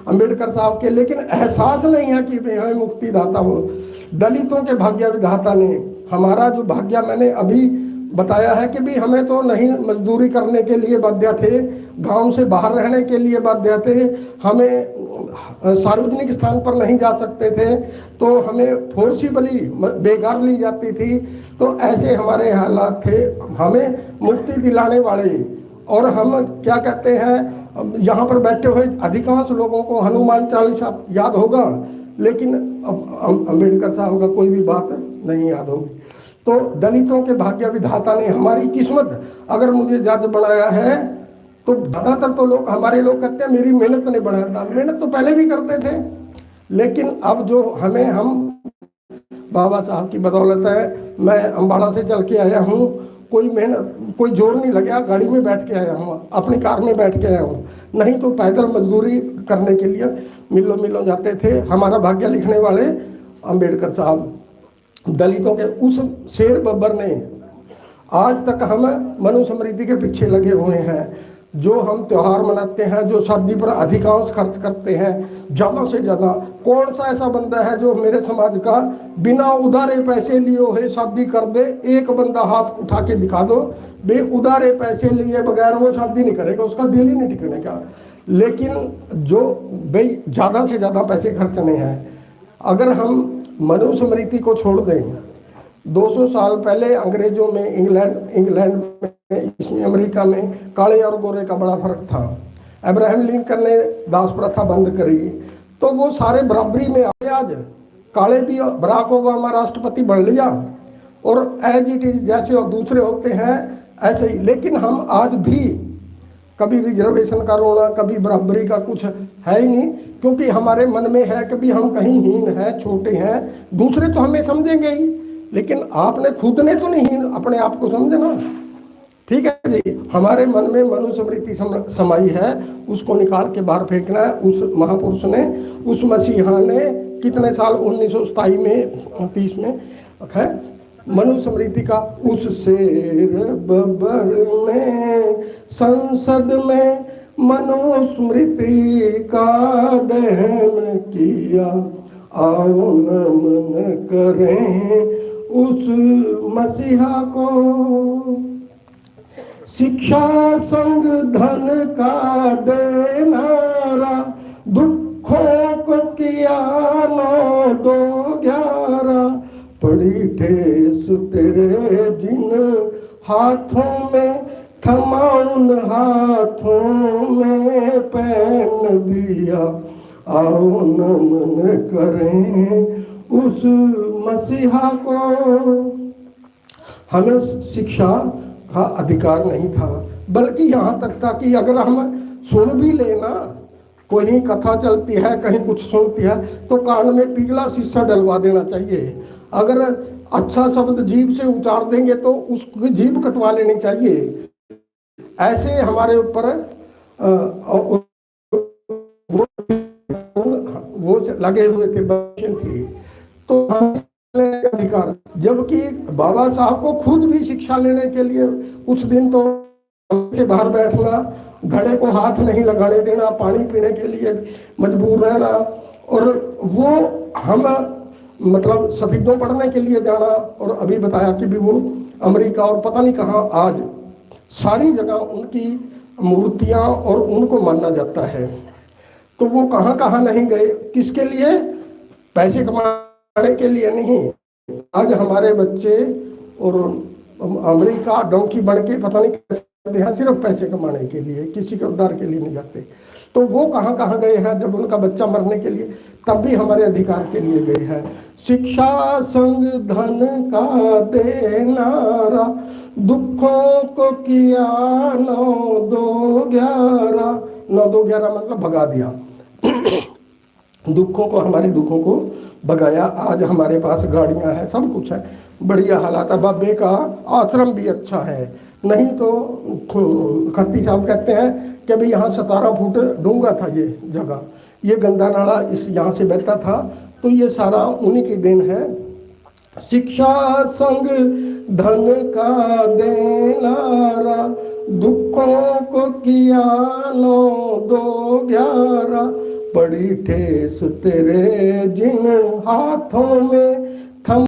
अम्बेडकर साहब के, लेकिन एहसास नहीं है कि भाई हमें मुक्तिदाता हो। दलितों के भाग्य विधाता ने हमारा जो भाग्य मैंने अभी बताया है कि भी हमें तो नहीं मजदूरी करने के लिए बाध्य थे, गांव से बाहर रहने के लिए बाध्य थे, हमें सार्वजनिक स्थान पर नहीं जा सकते थे, तो हमें फोर्सिबली बेकार ली जाती थी। तो ऐसे हमारे हालात थे, हमें मुक्ति दिलाने वाले। और हम क्या कहते हैं, यहाँ पर बैठे हुए अधिकांश लोगों को हनुमान चालीसा याद होगा, लेकिन अम्बेडकर साहब का कोई भी बात नहीं याद होगी। तो दलितों के भाग्य विधाता ने हमारी किस्मत अगर मुझे जज बनाया है, तो ज़्यादातर तो लोग हमारे लोग कहते हैं मेरी मेहनत ने बनाया था। मेहनत तो पहले भी करते थे, लेकिन अब जो हम बाबा साहब की बदौलत है, मैं अम्बाड़ा से चल के आया हूँ, कोई मेहनत कोई जोर नहीं लगा, गाड़ी में बैठ के आया हूँ, अपनी कार में बैठ के आया हूँ, नहीं तो पैदल मजदूरी करने के लिए मिलों जाते थे। हमारा भाग्य लिखने वाले अम्बेडकर साहब, दलितों के उस शेर बब्बर ने आज तक हम मनुस्मृति के पीछे लगे हुए हैं। जो हम त्यौहार मनाते हैं, जो शादी पर अधिकांश खर्च करते हैं ज़्यादा से ज़्यादा, कौन सा ऐसा बंदा है जो मेरे समाज का बिना उधारे पैसे लिए हुए शादी कर दे? एक बंदा हाथ उठा के दिखा दो, बे उधारे पैसे लिए बगैर वो शादी नहीं करेगा, उसका दिल ही नहीं टिकने का। लेकिन जो भाई ज़्यादा से ज़्यादा पैसे खर्चने हैं, अगर हम मनुस्मृति को छोड़ दें, 200 साल पहले अंग्रेजों में, इंग्लैंड में, इसमें अमेरिका में काले और गोरे का बड़ा फर्क था। अब्राहम लिंकन ने दास प्रथा बंद करी, तो वो सारे बराबरी में आए। आज काले भी, बराक ओबामा राष्ट्रपति बन लिया, और एज इट इज जैसे दूसरे होते हैं ऐसे ही। लेकिन हम आज भी कभी रिजर्वेशन का रोना, कभी बराबरी का कुछ है ही नहीं, क्योंकि हमारे मन में है कि भी हम कहीं हीन हैं, छोटे हैं, दूसरे तो हमें समझेंगे ही, लेकिन आपने खुद ने तो नहीं अपने आप को समझना। ठीक है जी, हमारे मन में मनुस्मृति समाई है, उसको निकाल के बाहर फेंकना है। उस महापुरुष ने, उस मसीहा ने कितने साल 1927 में 30 में है मनुस्मृति का उस शेर बब्बर ने संसद में मनुस्मृति का दहन किया, आओ नमन करें उस मसीहा को। शिक्षा संग धन का देनारा, दुखों को किया 9-2-11, पड़ी ठेस तेरे जिन हाथों में, थमा उन हाथों में पेन दिया, आओ नमन करें उस मसीहा को। हमें शिक्षा का अधिकार नहीं था, बल्कि यहाँ तक था कि अगर हम सुन भी लेना, कोई कथा चलती है, कहीं कुछ सुनती है, तो कान में पीला शीशा डलवा देना चाहिए। अगर अच्छा शब्द जीभ से उतार देंगे तो उसकी जीभ कटवा लेनी चाहिए। ऐसे हमारे ऊपर वो लगे हुए थे, थी, तो अधिकार। जबकि बाबा साहब को खुद भी शिक्षा लेने के लिए कुछ दिन तो से बाहर बैठना, घड़े को हाथ नहीं लगाने देना, पानी पीने के लिए मजबूर रहना, और वो हम मतलब सफीदों पढ़ने के लिए जाना। और अभी बताया कि भी वो अमेरिका और पता नहीं कहाँ, आज सारी जगह उनकी मूर्तियाँ और उनको माना जाता है। तो वो कहाँ कहाँ नहीं गए, किसके लिए? पैसे कमाने के लिए नहीं। आज हमारे बच्चे और अमेरिका डोंकी बढ़ के पता नहीं कैसे, सिर्फ पैसे कमाने के लिए, किसी के उद्धार के लिए नहीं जाते। तो वो कहाँ कहाँ गए हैं जब उनका बच्चा मरने के लिए, तब भी हमारे अधिकार के लिए गए हैं। शिक्षा संग धन का देनारा, दुखों को किया 9-2-11, 9-2-11 मतलब भगा दिया दुखों को, हमारे दुखों को भगाया। आज हमारे पास गाड़ियां हैं, सब कुछ है, बढ़िया हालात है। बाबे का आश्रम भी अच्छा है, नहीं तो खत्ती साहब कहते हैं कि भाई यहाँ 17 फुट डूंगा था ये जगह, ये गंदा नाला इस यहाँ से बहता था, तो ये सारा उन्हीं की देन है। शिक्षा संग धन का देनारा, दुखों को किया 9 2 11। पड़ी ठेस तेरे जिन हाथों में,